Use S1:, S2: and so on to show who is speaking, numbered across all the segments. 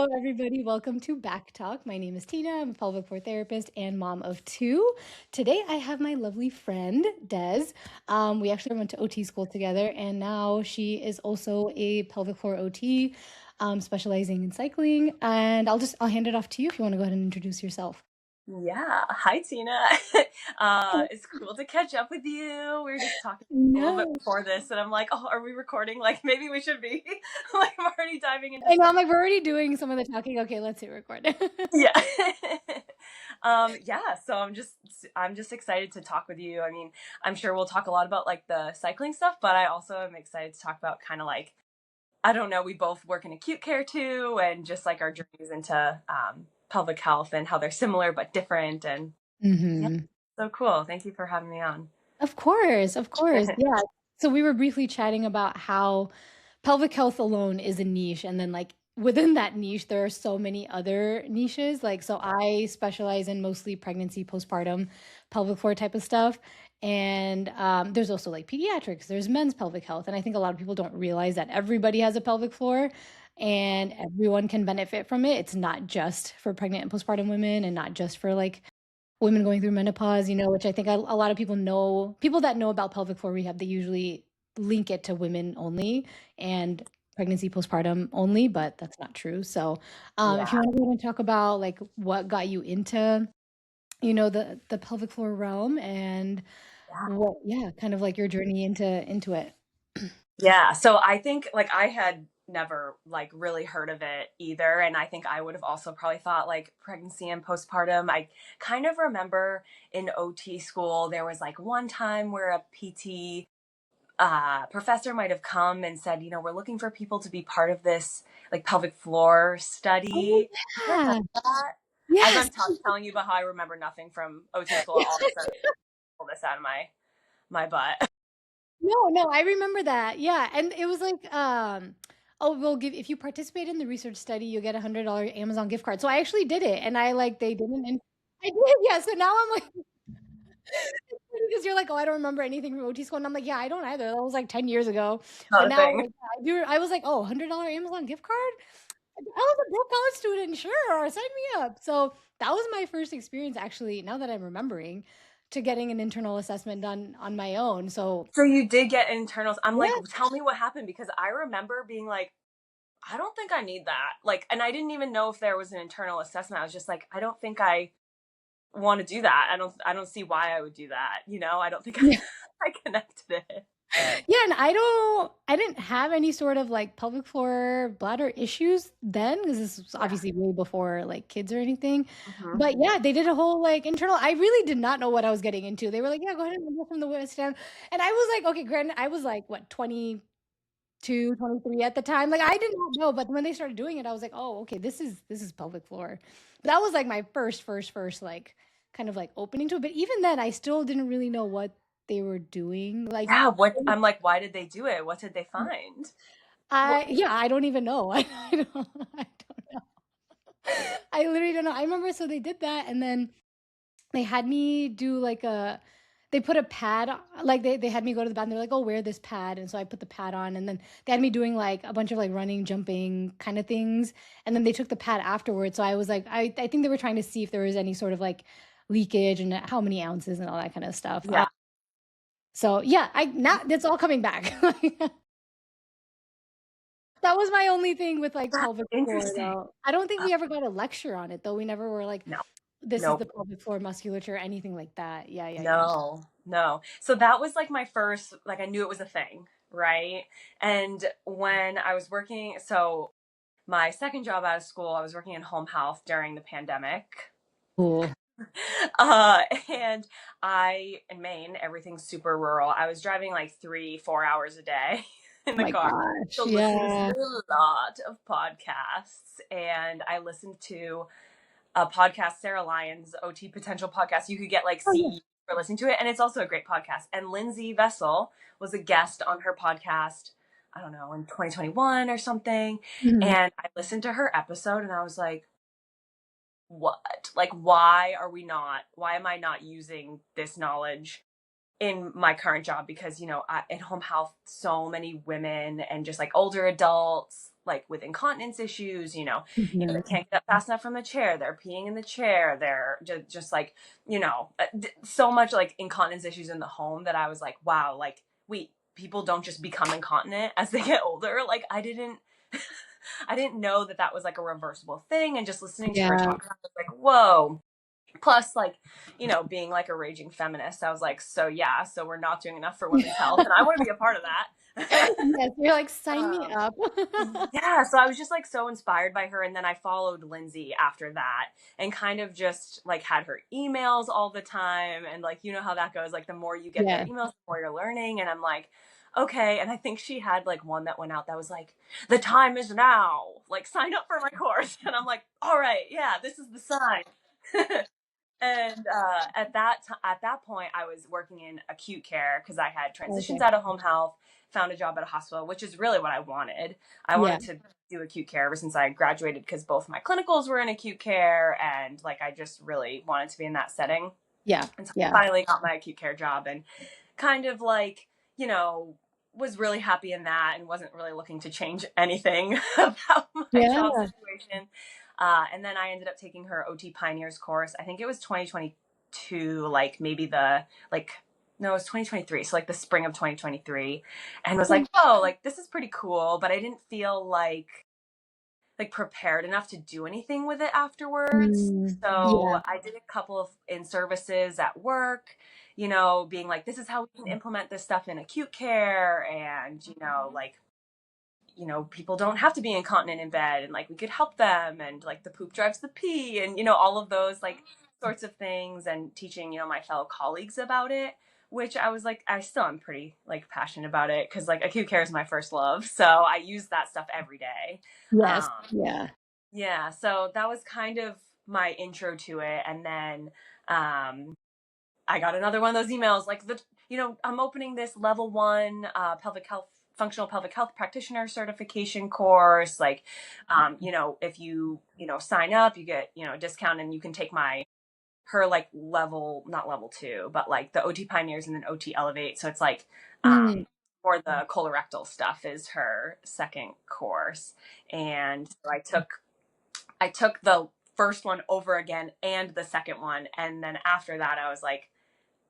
S1: Hello, everybody. Welcome to Back Talk. My name is Tina. I'm a pelvic floor therapist and mom of two. Today, I have my lovely friend, Des. We actually went to OT school together, and now she is also a pelvic floor OT, specializing in cycling. And I'll hand it off to you if you want to go ahead and introduce yourself.
S2: Yeah. Hi, Tina. It's cool to catch up with you. We were just talking a little bit
S1: No.
S2: before this, and I'm like, oh, are we recording? Like, maybe we should be. Like, I'm already diving into
S1: I know,
S2: stuff.
S1: I'm like, we're already doing some of the talking. Okay, let's hit record.
S2: Yeah. Yeah. So I'm just excited to talk with you. I mean, I'm sure we'll talk a lot about like the cycling stuff, but I also am excited to talk about kind of like, I don't know, we both work in acute care too, and just like our journeys into pelvic health and how they're similar but different. And yeah,
S1: hmm
S2: so cool. Thank you for having me on.
S1: Of course, of course. Yeah. So we were briefly chatting about how pelvic health alone is a niche, and then like within that niche, there are so many other niches. Like, so I specialize in mostly pregnancy, postpartum, pelvic floor type of stuff. And there's also like pediatrics, there's men's pelvic health. And I think a lot of people don't realize that everybody has a pelvic floor and everyone can benefit from it. It's not just for pregnant and postpartum women and not just for like women going through menopause, which I think a lot of people know. People that know about pelvic floor rehab, they usually link it to women only and pregnancy postpartum only, but that's not true. So, if you
S2: Yeah.
S1: want to go ahead and talk about like what got you into, the pelvic floor realm and
S2: Yeah.
S1: what, yeah, kind of like your journey into it.
S2: Yeah. So I think like I had never like really heard of it either. And I think I would have also probably thought like pregnancy and postpartum. I kind of remember in OT school, there was like one time where a PT professor might have come and said, we're looking for people to be part of this like pelvic floor
S1: Oh
S2: study. Do you remember
S1: yeah,
S2: that? As
S1: yes.
S2: I'm telling you about how I remember nothing from OT school, all of a sudden pull this out of my butt.
S1: No, no, I remember that. Yeah, and it was like, oh, we'll give if you participate in the research study, you get $100 Amazon gift card. So I actually did it, and I like they didn't, and I did. Yeah, so now I'm like, because you're like, oh, I don't remember anything from OT school, and I'm like, yeah, I don't either. That was like 10 years ago, but
S2: Not a
S1: now
S2: thing.
S1: like, I do. I was like, oh, $100 Amazon gift card. I was a broke college student, sure, sign me up. So that was my first experience, actually. Now that I'm remembering, to getting an internal assessment done on my own. So
S2: So you did get internals. I'm like,
S1: yeah.
S2: tell me what happened because I remember being like, I don't think I need that. Like, and I didn't even know if there was an internal assessment. I was just like, I don't think I want to do that. I don't see why I would do that. I don't think I connected it.
S1: Yeah, and I didn't have any sort of like pelvic floor bladder issues then because this was
S2: Yeah.
S1: obviously way before like kids or anything.
S2: Hmm.
S1: But yeah, they did a whole like internal. I really did not know what I was getting into. They were like, yeah, go ahead and go from the West End. And I was like, okay, granted, I was like, what, 22, 23 at the time. Like I did not know, but when they started doing it, I was like, oh, okay, this is pelvic floor. But that was like my first like kind of like opening to it. But even then, I still didn't really know what they were doing. Like
S2: Yeah. What I'm like, why did they do it? What did they find? What?
S1: I don't even know. I don't know. I literally don't know. I remember so they did that and then they had me do like they put a pad like they had me go to the bathroom. They're like, oh, wear this pad. And so I put the pad on and then they had me doing like a bunch of like running, jumping kind of things. And then they took the pad afterwards. So I was like, I think they were trying to see if there was any sort of like leakage and how many ounces and all that kind of stuff.
S2: Yeah.
S1: So yeah, I now it's all coming back. That was my only thing with, like,
S2: That's
S1: pelvic floor,
S2: interesting.
S1: though. I don't think we ever got a lecture on it, though. We never were like,
S2: No.
S1: "This is the
S2: Nope.
S1: pelvic floor musculature," anything like that. Yeah, yeah, yeah.
S2: No, no. So that was like my first, like I knew it was a thing, right? And when I was working, so my second job out of school, I was working in home health during the pandemic.
S1: Cool.
S2: Uh, and in Maine, everything's super rural. I was driving like 3, 4 hours a day in
S1: Oh
S2: the
S1: my
S2: car.
S1: gosh,
S2: So listening to
S1: yeah.
S2: a lot of podcasts. And I listened to a podcast, Sarah Lyons, OT Potential podcast. You could get like
S1: Oh, yeah.
S2: CE for listening to it. And it's also a great podcast. And Lindsay Vessel was a guest on her podcast, I don't know, in 2021 or something.
S1: Mhm.
S2: And I listened to her episode and I was like, what? Like, why am I not using this knowledge in my current job because, in home health, so many women and just like older adults, like with incontinence issues, they
S1: Mhm.
S2: can't get up fast enough from the chair. They're peeing in the chair. They're just like, so much like incontinence issues in the home that I was like, wow, like, wait, people don't just become incontinent as they get older. Like, I didn't know that was like a reversible thing. And just listening to her
S1: Yeah.
S2: talk, I was like, whoa. Plus, like, being like a raging feminist, I was like, so yeah, so we're not doing enough for women's health, and I want to be a part of that.
S1: Yes, you're like, "Sign me
S2: um,
S1: up."
S2: yeah, so I was just like so inspired by her, and then I followed Lindsay after that, and kind of just like had her emails all the time, and like how that goes. Like the more you get their
S1: Yeah.
S2: emails, the more you're learning, and I'm like, okay. And I think she had like one that went out that was like, the time is now, like sign up for my course, and I'm like, all right, yeah, this is the sign. And at that point, I was working in acute care because I had transitions
S1: Okay.
S2: out of home health, found a job at a hospital, which is really what I wanted. I
S1: Yeah.
S2: wanted to do acute care ever since I graduated because both my clinicals were in acute care, and like I just really wanted to be in that setting.
S1: Yeah.
S2: And so
S1: Yeah.
S2: I finally got my acute care job, and kind of like was really happy in that, and wasn't really looking to change anything about my job
S1: Yeah.
S2: situation. And then I ended up taking her OT Pioneers course. I think it was 2022, like maybe no, it was 2023. So like the spring of 2023, and was like, oh, like this is pretty cool. But I didn't feel like prepared enough to do anything with it afterwards. So
S1: Yeah.
S2: I did a couple of in services at work, being like, this is how we can implement this stuff in acute care. And, like, people don't have to be incontinent in bed, and like we could help them, and like the poop drives the pee, and all of those like sorts of things, and teaching my fellow colleagues about it, which I was like, I still am pretty like passionate about it because like acute care is my first love, so I use that stuff every day.
S1: Yes.
S2: um
S1: Yeah.
S2: yeah, so that was kind of my intro to it. And then I got another one of those emails like, I'm opening this level 1 pelvic health functional pelvic health practitioner certification course. Like, if you, sign up, you get, a discount, and you can take her like not level 2, but like the OT Pioneers and then OT Elevate. So it's like,
S1: Mm.
S2: for the colorectal stuff is her second course. And so I took the first one over again and the second one. And then after that, I was like,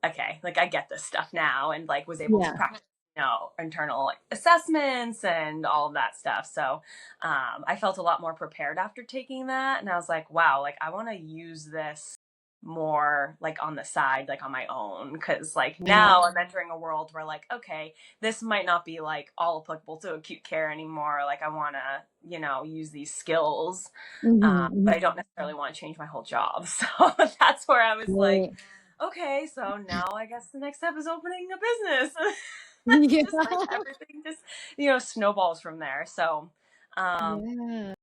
S2: okay, like I get this stuff now, and like was able to
S1: Yeah.
S2: practice, internal like, assessments and all of that stuff. So I felt a lot more prepared after taking that. And I was like, wow, like I want to use this more like on the side, like on my own. Cause like
S1: Yeah.
S2: now I'm entering a world where like, okay, this might not be like all applicable to acute care anymore. Like I want to, use these skills.
S1: Mhm.
S2: But I
S1: Mhm.
S2: don't necessarily want to change my whole job. So that's where I was like,
S1: Right.
S2: okay, so now I guess the next step is opening a business.
S1: Yeah.
S2: Just like everything just, snowballs from there. So, um,
S1: Yeah.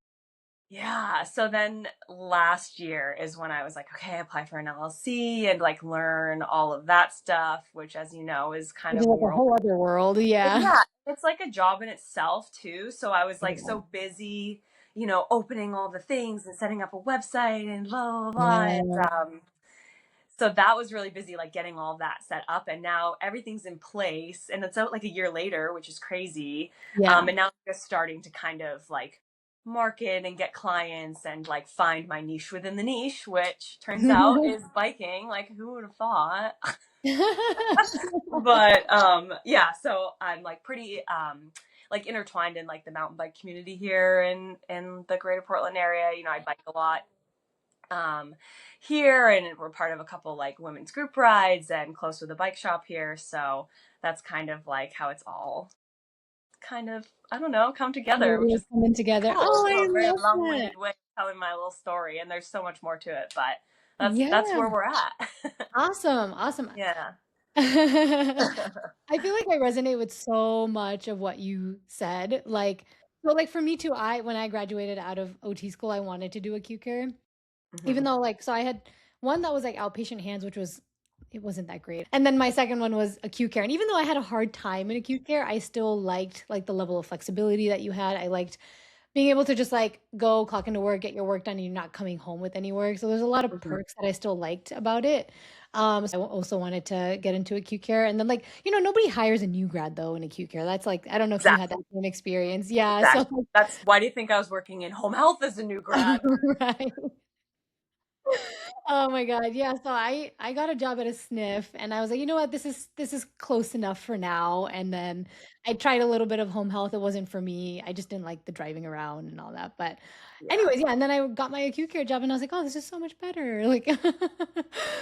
S2: yeah. So then last year is when I was like, okay, apply for an LLC and like learn all of that stuff, which, as you know, is kind
S1: Which is
S2: of a
S1: like a
S2: world.
S1: whole other world. Yeah.
S2: Yeah, it's like a job in itself too. So I was like
S1: Yeah.
S2: so busy, opening all the things and setting up a website and blah blah blah. And
S1: Yeah.
S2: so that was really busy, like getting all that set up, and now everything's in place, and it's out like a year later, which is crazy.
S1: Yeah.
S2: And now I'm just starting to kind of like market and get clients and like find my niche within the niche, which turns out is biking. Like, who would have thought? But yeah, so I'm like pretty like intertwined in like the mountain bike community here in the greater Portland area. I bike a lot here, and we're part of a couple like women's group rides and close with a bike shop here. So that's kind of like how it's all kind of, I don't know, come together, which
S1: We're
S2: is
S1: coming together.
S2: cool.
S1: Oh,
S2: So
S1: I
S2: a very
S1: love that.
S2: long-winded way of telling my little story, and there's so much more to it, but that's
S1: Yeah.
S2: where we're at.
S1: Awesome. Awesome.
S2: Yeah.
S1: I feel like I resonate with so much of what you said. Like, so like for me too, when I graduated out of OT school, I wanted to do acute care. Even
S2: Mhm.
S1: though like, so I had one that was like outpatient hands, which was, it wasn't that great. And then my second one was acute care. And even though I had a hard time in acute care, I still liked like the level of flexibility that you had. I liked being able to just like go clock into work, get your work done, and you're not coming home with any work. So there's a lot of
S2: Mhm.
S1: perks that I still liked about it. So I also wanted to get into acute care. And then like, nobody hires a new grad though in acute care. That's like, I don't know if you had that
S2: Exactly.
S1: same experience. Yeah. So
S2: Exactly. That's why do you think I was working in home health as a new grad?
S1: right. Oh my God. Yeah. So I got a job at a sniff and I was like, you know what, this is close enough for now. And then I tried a little bit of home health. It wasn't for me. I just didn't like the driving around and all that. But
S2: Yeah.
S1: anyways, yeah, and then I got my acute care job and I was like, oh, this is so much better. Like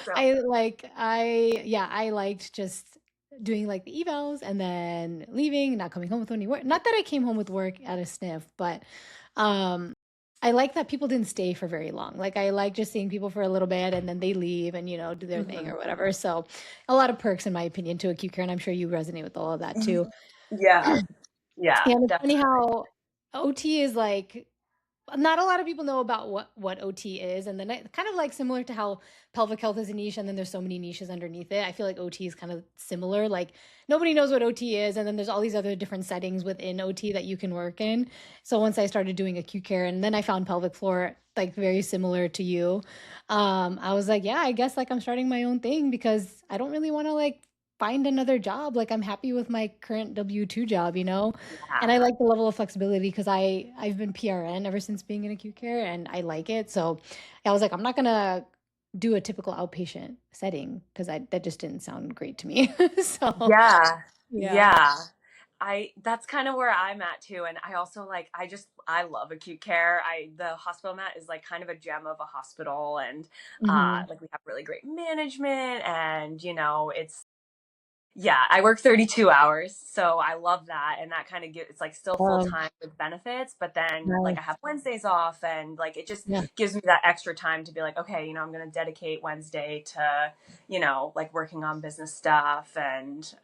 S2: So,
S1: I liked just doing like the evals and then leaving, not coming home with any work. Not that I came home with work at a sniff, but um I like that people didn't stay for very long. Like I like just seeing people for a little bit and then they leave and do their thing
S2: mhm.
S1: or whatever. So a lot of perks in my opinion to acute care, and I'm sure you resonate with all of that too.
S2: Yeah. Yeah,
S1: And it's funny
S2: definitely.
S1: how OT is like not a lot of people know about what OT is, and then kind of like similar to how pelvic health is a niche, and then there's so many niches underneath it. I feel like OT is kind of similar. Like nobody knows what OT is, and then there's all these other different settings within OT that you can work in. So once I started doing acute care, and then I found pelvic floor like very similar to you, I was like, yeah, I guess like I'm starting my own thing because I don't really want to like find another job. Like I'm happy with my current W-2 job, and
S2: Yeah.
S1: I like the level of flexibility because I've been PRN ever since being in acute care and I like it. So I was like, I'm not gonna do a typical outpatient setting because I that just didn't sound great to me. So
S2: Yeah.
S1: yeah.
S2: Yeah. That's kind of where I'm at too. And I also like I love acute care. The hospital mat is like kind of a gem of a hospital, and
S1: Mhm.
S2: like we have really great management, and it's yeah, I work 32 hours, so I love that, and that kind of gives it's like still full
S1: Oh,
S2: time with benefits, but then like I
S1: nice.
S2: have Wednesdays off, and like it just
S1: Yeah.
S2: gives me that extra time to be like, okay, I'm going to dedicate Wednesday to, like working on business stuff, and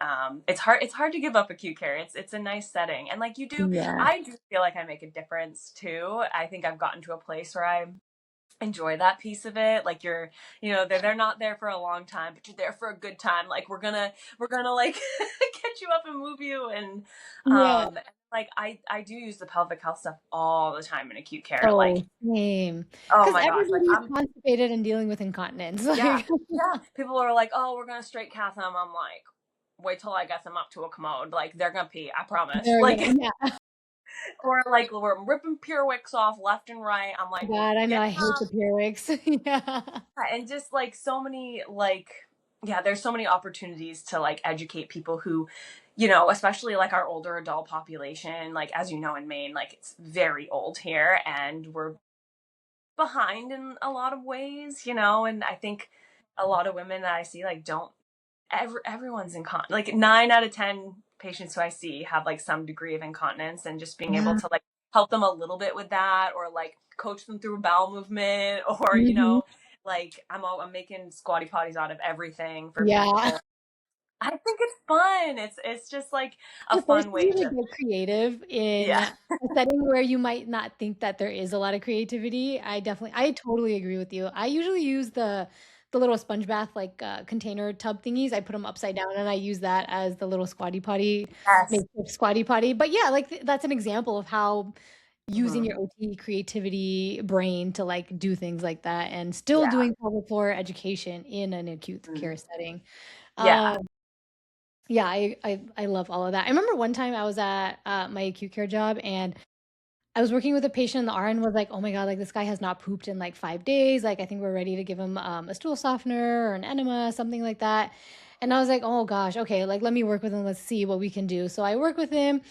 S2: it's hard to give up acute care. It's a nice setting, and like
S1: Yeah.
S2: I do feel like I make a difference too. I think I've gotten to a place where I enjoy that piece of it, like they're not there for a long time, but you're there for a good time, like we're gonna like get you up and move you, and
S1: Yeah.
S2: like I do use the pelvic health stuff all the time in acute care, like
S1: Oh, same.
S2: oh
S1: Because
S2: my gosh, like
S1: everybody's
S2: I'm
S1: constipated and dealing with incontinence.
S2: yeah,
S1: Like,
S2: yeah, people are like, oh, we're gonna straight cath them. I'm like, wait till I get them up to a commode, like they're gonna pee, I promise.
S1: they're
S2: Like
S1: gonna, yeah.
S2: or like we're ripping Purewicks off left and right, I'm like, well,
S1: God, I know
S2: get
S1: I hate the Pyrex. Yeah.
S2: and just like so many like yeah, there's so many opportunities to like educate people who especially like our older adult population, like as you know, in Maine, like it's very old here, and we're behind in a lot of ways, and I think a lot of women that I see like don't everyone's like 9 out of 10 patients who I see have like some degree of incontinence, and just being able
S1: Yeah.
S2: to like help them a little bit with that, or like coach them through a bowel movement, or
S1: Mhm.
S2: like I'm making squatty potties out of everything for
S1: Yeah.
S2: people. I think it's fun. It's just like a
S1: It forces
S2: fun way
S1: you to
S2: to
S1: get creative in
S2: yeah.
S1: a setting where you might not think that there is a lot of creativity. I totally agree with you. I usually use the little sponge bath, like, container tub thingies. I put them upside down, and I use that as the little squatty potty
S2: Yes.
S1: makeshift squatty potty. But, yeah, like, that's an example of how using
S2: Mhm.
S1: your OT creativity brain to, like, do things like that and still
S2: Yeah.
S1: doing pelvic floor education in an acute
S2: Mhm.
S1: care setting.
S2: Yeah.
S1: Um yeah, I love all of that. I remember one time I was at, my acute care job, and I was working with a patient, and the RN was like, "Oh my god, like, this guy has not pooped in, like, 5 days, like, I think we're ready to give him, a stool softener or an enema," something like that, and I was like, "Oh gosh, okay, like, let me work with him, let's see what we can do." So I work with him,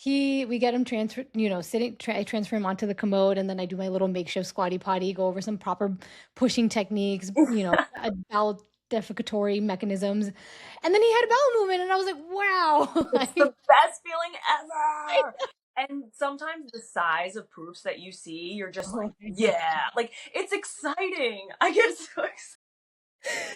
S1: we get him transferred, I transfer him onto the commode, and then I do my little makeshift squatty potty, go over some proper pushing techniques, bowel defecatory mechanisms, and then he had a bowel movement, and I was like, "Wow."
S2: It's
S1: Like,
S2: the best feeling ever. And sometimes the size of proofs that you see, you're just
S1: oh
S2: like,
S1: my god.
S2: yeah, like it's exciting. I get so excited.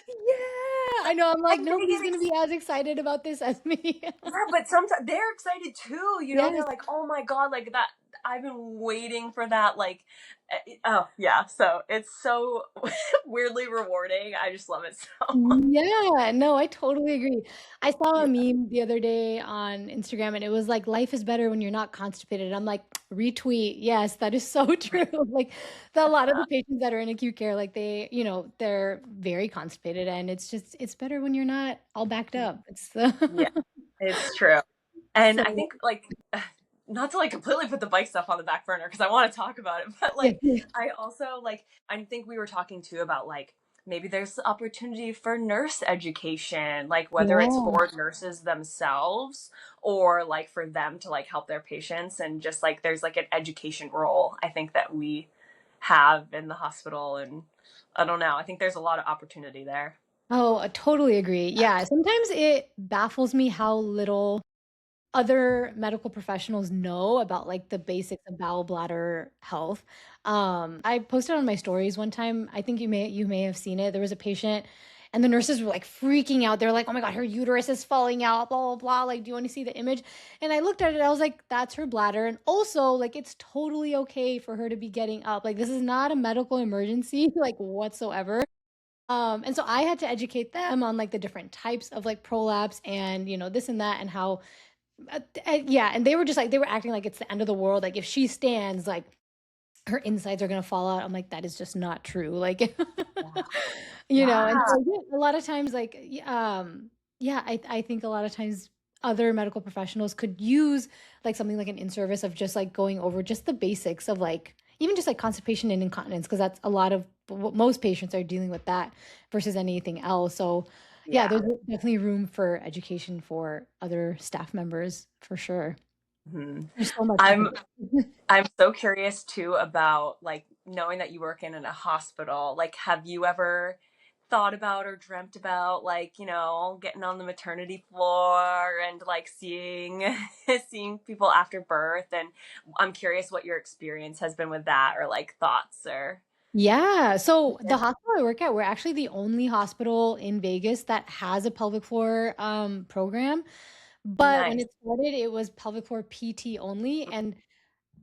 S1: Yeah, I know, I'm like,
S2: And they
S1: nobody's
S2: get
S1: gonna be as excited about this as me.
S2: yeah, but sometimes they're excited too.
S1: Yes.
S2: They're like, oh my God, like that. I've been waiting for that. Like, oh yeah. So it's so weirdly rewarding. I just love it so much.
S1: Yeah, no, I totally agree. I saw a meme the other day on Instagram and it was like, life is better when you're not constipated. I'm like, retweet. Yes, that is so true. Like a lot of the patients that are in acute care, like they're very constipated and it's better when you're not all backed up. It's
S2: Yeah, it's true. And
S1: so
S2: I think like not to like completely put the bike stuff on the back burner because I want to talk about it, but
S1: yeah,
S2: like I also like I think we were talking too about like maybe there's opportunity for nurse education, like whether it's
S1: yeah.
S2: for nurses themselves or like for them to like help their patients and just like there's like an education role I think that we have in the hospital and I don't know. I think there's a lot of opportunity there.
S1: Oh, I totally agree. Yeah, sometimes it baffles me how little other medical professionals know about like the basics of bowel bladder health. I posted on my stories one time. I think you may have seen it. There was a patient and the nurses were like freaking out. They're like, "Oh my God, her uterus is falling out, blah, blah, blah. Like, do you want to see the image?" And I looked at it, I was like, that's her bladder. And also, like, it's totally okay for her to be getting up. Like, this is not a medical emergency, like whatsoever. And so I had to educate them on like the different types of like prolapse and this and that and how yeah, and they were just like they were acting like it's the end of the world. Like if she stands, like her insides are gonna fall out. I'm like, that is just not true. Like,
S2: Yeah.
S1: and
S2: Yeah.
S1: so yeah, a lot of times, like, yeah, I think a lot of times other medical professionals could use like something like an in-service of just like going over just the basics of like even just like constipation and incontinence because that's a lot of what most patients are dealing with that versus anything else. So yeah,
S2: Yeah.
S1: there's definitely room for education for other staff members for sure.
S2: Mhm.
S1: There's so much we
S2: I'm
S1: can do.
S2: I'm so curious too about like knowing that you work in a hospital. Like, have you ever thought about or dreamt about like, getting on the maternity floor and like seeing seeing people after birth? And I'm curious what your experience has been with that or like thoughts or
S1: Yeah. So the hospital I work at, we're actually the only hospital in Vegas that has a pelvic floor program. But when
S2: nice.
S1: it started, it was pelvic floor PT only. And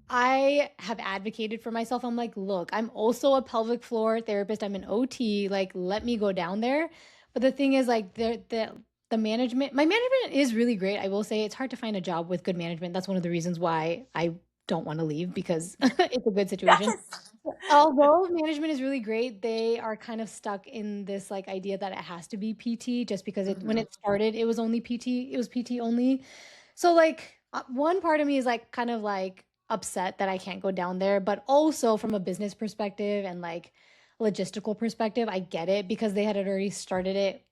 S1: I have advocated for myself. I'm like, look, I'm also a pelvic floor therapist. I'm an OT. Like, let me go down there. But the thing is, like, the management, my management is really great. I will say it's hard to find a job with good management. That's one of the reasons why I don't want to leave because it's a good situation.
S2: Yes.
S1: Although management is really great, they are kind of stuck in this like idea that it has to be PT just because when
S2: Mhm.
S1: it started, it was only PT, it was PT only. So like one part of me is like kind of like upset that I can't go down there, but also from a business perspective and like logistical perspective, I get it because they had already started it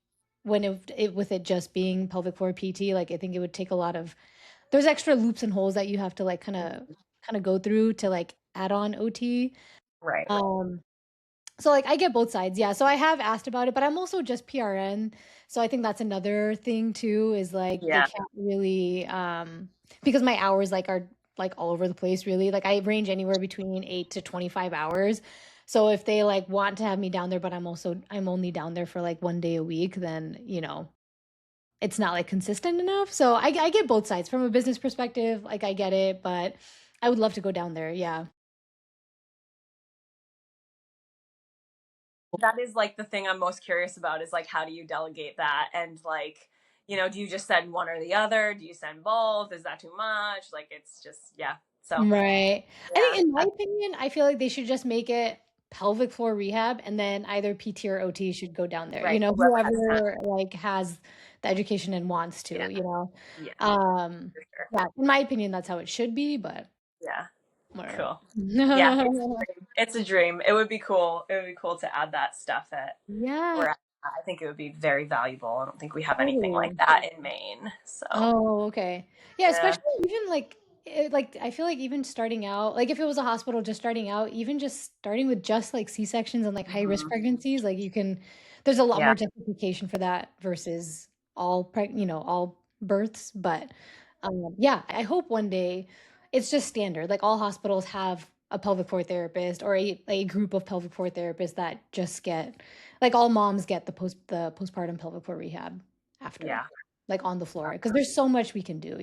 S1: when it with it just being pelvic floor PT. Like I think it would take a lot of there's extra loops and holes that you have to like kind of go through to like add on OT.
S2: Right.
S1: Um, so like I get both sides. Yeah. So I have asked about it, but I'm also just PRN. So I think that's another thing too, is like they
S2: Yeah.
S1: can't really because my hours like are like all over the place really. Like I range anywhere between 8 to 25 hours. So if they like want to have me down there, but I'm only down there for like 1 day a week, then it's not like consistent enough. So I get both sides from a business perspective, like I get it, but I would love to go down there. Yeah.
S2: That is like the thing I'm most curious about is like how do you delegate that and like do you just send one or the other? Do you send both? Is that too much? Like it's just yeah. So
S1: Right. I think
S2: yeah,
S1: in my opinion, I feel like they should just make it pelvic floor rehab and then either PT or OT should go down there.
S2: right. Whoever has time.
S1: Whoever like has the education and wants
S2: Yeah,
S1: to.
S2: yeah,
S1: Um
S2: for sure.
S1: yeah, in my opinion, that's how it should be, but
S2: Yeah,
S1: whatever.
S2: cool. Yeah, it's a dream. It's a dream. It would be cool. It would be cool to add that stuff at
S1: Yeah,
S2: where I think it would be very valuable. I don't think we have anything like
S1: totally.
S2: that in Maine. So
S1: Oh, okay. Yeah,
S2: yeah.
S1: especially even like I feel like even starting out, like if it was a hospital just starting out, even just starting with just like C-sections and like high risk
S2: Mhm.
S1: pregnancies, like there's a lot
S2: Yeah,
S1: more justification for that versus all births. But yeah, I hope one day it's just standard. Like all hospitals have a pelvic floor therapist or a group of pelvic floor therapists that just get like all moms get the postpartum pelvic floor rehab after
S2: yeah,
S1: like on the floor because there's so much we can do.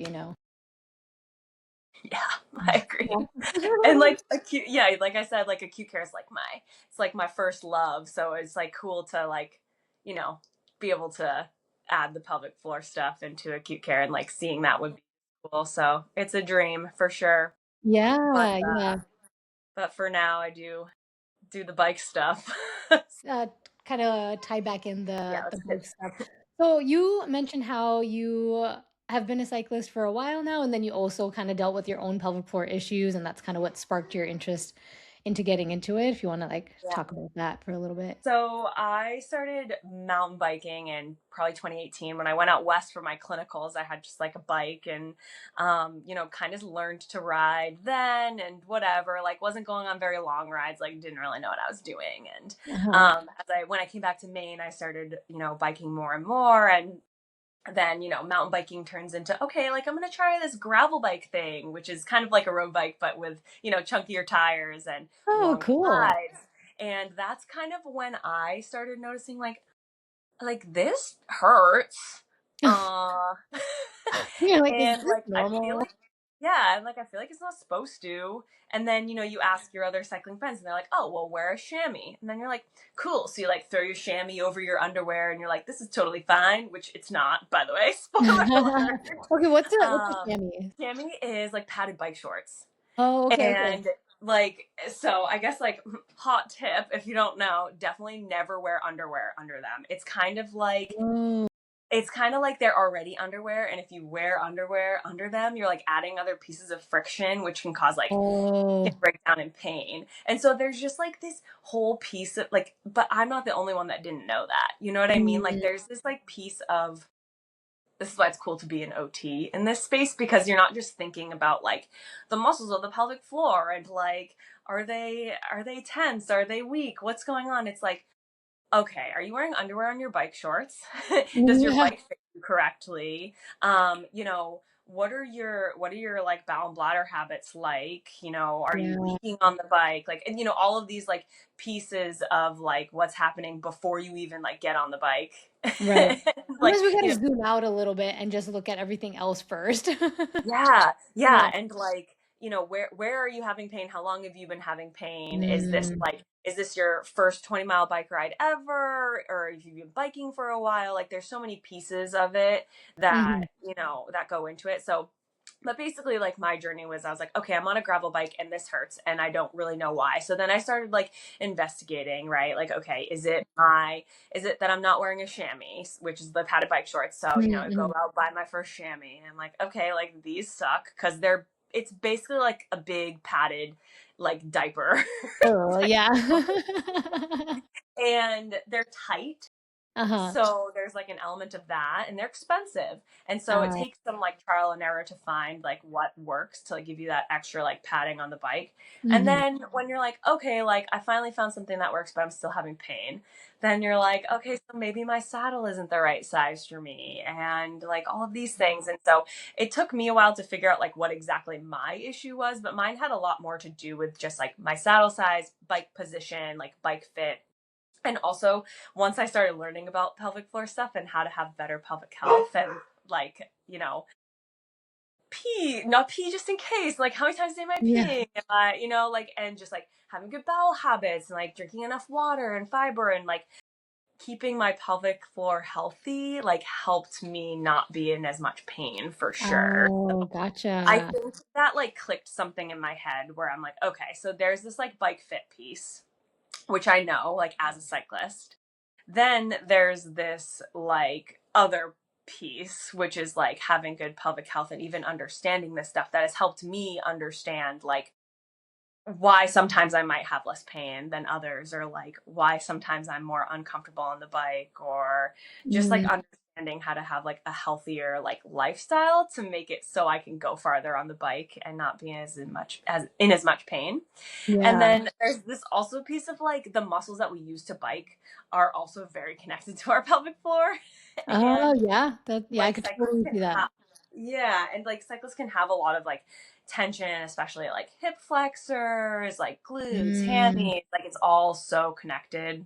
S2: yeah. I agree. And like acute, yeah, like I said, like acute care is like it's like my first love. So it's like cool to like, you know, be able to add the pelvic floor stuff into acute care, and like seeing that would be cool. So it's a dream for sure. But
S1: Yeah, yeah.
S2: but for now I do the bike stuff.
S1: uh, Kind of tie back in
S2: Yeah,
S1: the
S2: that's good.
S1: bike stuff. So you mentioned how you have been a cyclist for a while now, and then you also kind of dealt with your own pelvic floor issues, and that's kind of what sparked your interest into getting into it. If you want to like
S2: Yeah.
S1: talk about that for a little bit.
S2: So I started mountain biking in probably 2018 when I went out west for my clinicals. I had just like a bike, and, you know, kind of learned to ride then and whatever, like wasn't going on very long rides, like didn't really know what I was doing. And
S1: Uh-huh.
S2: when I came back to Maine, I started, you know, biking more and more. And then, you know, mountain biking turns into, okay, like I'm going to try this gravel bike thing, which is kind of like a road bike, but with, you know, chunkier tires and
S1: Oh,
S2: long
S1: cool.
S2: rides. And that's kind of when I started noticing like this hurts. Uh
S1: You're like, is
S2: and
S1: this
S2: like I feel
S1: normal?
S2: like, yeah, and like I feel like it's not supposed to. And then, you know, you ask your other cycling friends and they're like, "Oh, well, wear a chamois." And then you're like, "Cool." So you like throw your chamois over your underwear and you're like, "This is totally fine," which it's not, by the way. Spoiler alert.
S1: Okay, what's a
S2: Um
S1: chamois?
S2: Chamois is like padded bike shorts.
S1: Oh, okay, okay.
S2: And like, so I guess like hot tip, if you don't know, definitely never wear underwear under them.
S1: Oh,
S2: It's kind of like they're already underwear, and if you wear underwear under them, you're like adding other pieces of friction, which can cause like skin
S1: oh.
S2: breakdown and pain. And so there's just like this whole piece of like, but I'm not the only one that didn't know that. You know what I mean? Like
S1: Mm,
S2: there's this like piece of, this is why it's cool to be an OT in this space, because you're not just thinking about like the muscles of the pelvic floor and like, are they tense? Are they weak? What's going on? It's like, okay, are you wearing underwear on your bike shorts? Does your
S1: yeah,
S2: bike fit you correctly? You know, what are your like bowel and bladder habits like? You know, are you
S1: yeah,
S2: leaking on the bike? Like, and you know, all of these like pieces of like what's happening before you even like get on the bike.
S1: right.
S2: Like,
S1: Sometimes we
S2: you
S1: gotta
S2: know,
S1: zoom out a little bit and just look at everything else first.
S2: yeah,
S1: Yeah.
S2: yeah, and like, you know, where are you having pain? How long have you been having pain?
S1: Mm,
S2: Is this your first 20-mile bike ride ever, or have you been biking for a while? Like there's so many pieces of it that,
S1: mhm.
S2: you know, that go into it. So but basically like my journey was, I was like, okay, I'm on a gravel bike and this hurts and I don't really know why. So then I started like investigating, right? Like, okay, is it that I'm not wearing a chamois, which is the padded bike shorts? So, you know, I go
S1: Mhm.
S2: out, buy my first chamois, and I'm like, okay, like these suck because it's basically like a big padded like diaper.
S1: Oh, yeah.
S2: And they're tight.
S1: Uh-huh.
S2: So there's like an element of that, and they're expensive. And so it
S1: Uh,
S2: takes some like trial and error to find like what works to like give you that extra like padding on the bike. And
S1: mhm.
S2: then when you're like, okay, like I finally found something that works, but I'm still having pain, then you're like, okay, so maybe my saddle isn't the right size for me, and like all of these things. And so it took me a while to figure out like what exactly my issue was, but mine had a lot more to do with just like my saddle size, bike position, like bike fit. And also, once I started learning about pelvic floor stuff and how to have better pelvic health and like, you know, not pee just in case, like how many times a day am I
S1: Yeah.
S2: peeing? You know, like, and just like having good bowel habits and like drinking enough water and fiber and like keeping my pelvic floor healthy, like helped me not be in as much pain for sure.
S1: Oh,
S2: I
S1: gotcha.
S2: think that like clicked something in my head where I'm like, okay, so there's this like bike fit piece, which I know like as a cyclist. Then there's this like other piece, which is like having good pelvic health and even understanding this stuff that has helped me understand like why sometimes I might have less pain than others, or like why sometimes I'm more uncomfortable on the bike, or just like
S1: Mm,
S2: understanding how to have like a healthier like lifestyle to make it so I can go farther on the bike and not be as much pain. And
S1: yeah.
S2: then there's this also piece of like the muscles that we use to bike are also very connected to our pelvic floor.
S1: Oh,
S2: And
S1: yeah. Yeah, I
S2: like
S1: could
S2: cyclists
S1: totally
S2: can
S1: see that.
S2: have, yeah, and like cyclists can have a lot of like tension, especially like hip flexors, like glutes,
S1: Mm,
S2: hammies, like it's all so connected.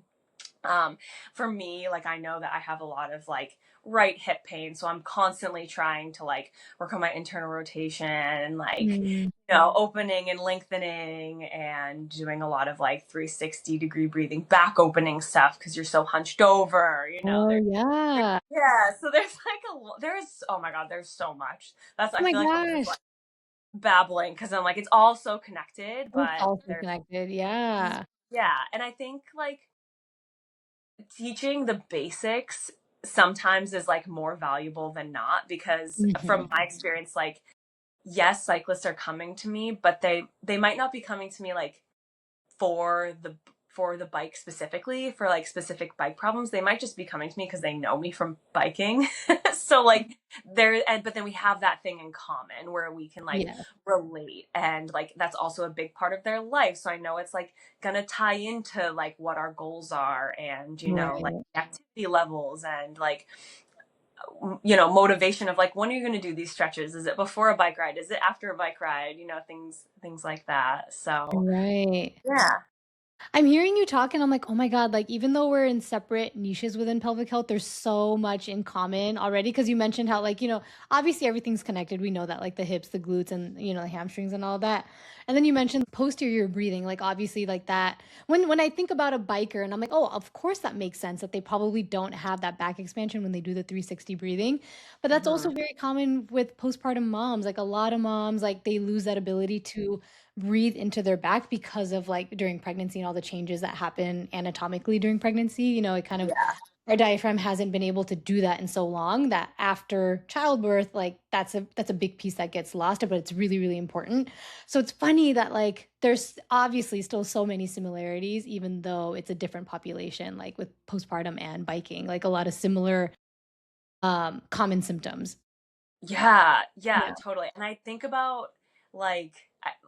S2: um for me, like I know that I have a lot of like right hip pain. So I'm constantly trying to like work on my internal rotation, like,
S1: Mm.
S2: opening and lengthening and doing a lot of like 360-degree breathing, back opening stuff because you're so hunched over,
S1: Oh,
S2: there,
S1: yeah.
S2: yeah. So there's like there's, oh my God, there's so much.
S1: Oh
S2: I
S1: my
S2: feel like I'm just
S1: gosh.
S2: like babbling because I'm like, it's all so connected,
S1: It's
S2: but
S1: also
S2: there's,
S1: connected. Yeah.
S2: yeah. And I think like teaching the basics sometimes is like more valuable than not because from
S1: Mhm.
S2: my experience, like, yes, cyclists are coming to me, but they might not be coming to me like for the bike specifically, for like specific bike problems. They might just be coming to me because they know me from biking. So like but then we have that thing in common where we can like
S1: Yeah.
S2: relate, and like that's also a big part of their life. So I know it's like gonna tie into like what our goals are, and like
S1: Right.
S2: activity levels, and like motivation of like, when are you going to do these stretches? Is it before a bike ride? Is it after a bike ride? Things like that. So
S1: Right.
S2: yeah.
S1: I'm hearing you talk and I'm like, "Oh my god," like, even though we're in separate niches within pelvic health, there's so much in common already. Because you mentioned how, like, obviously everything's connected. We know that, like, the hips, the glutes, and, the hamstrings and all that. And then you mentioned posterior breathing, like, obviously, like, that when I think about a biker and I'm like, "Oh, of course that makes sense that they probably don't have that back expansion when they do the 360 breathing." But that's
S2: Hmm.
S1: also very common with postpartum moms. Like, a lot of moms, like, they lose that ability to breathe into their back because of like during pregnancy and all the changes that happen anatomically during pregnancy. It kind of
S2: Yeah.
S1: our diaphragm hasn't been able to do that in so long that after childbirth, like that's a big piece that gets lost, but it's really, really important. So it's funny that like there's obviously still so many similarities, even though it's a different population, like with postpartum and biking, like a lot of similar common symptoms.
S2: Yeah. Yeah,
S1: Yeah.
S2: totally. And I think about like,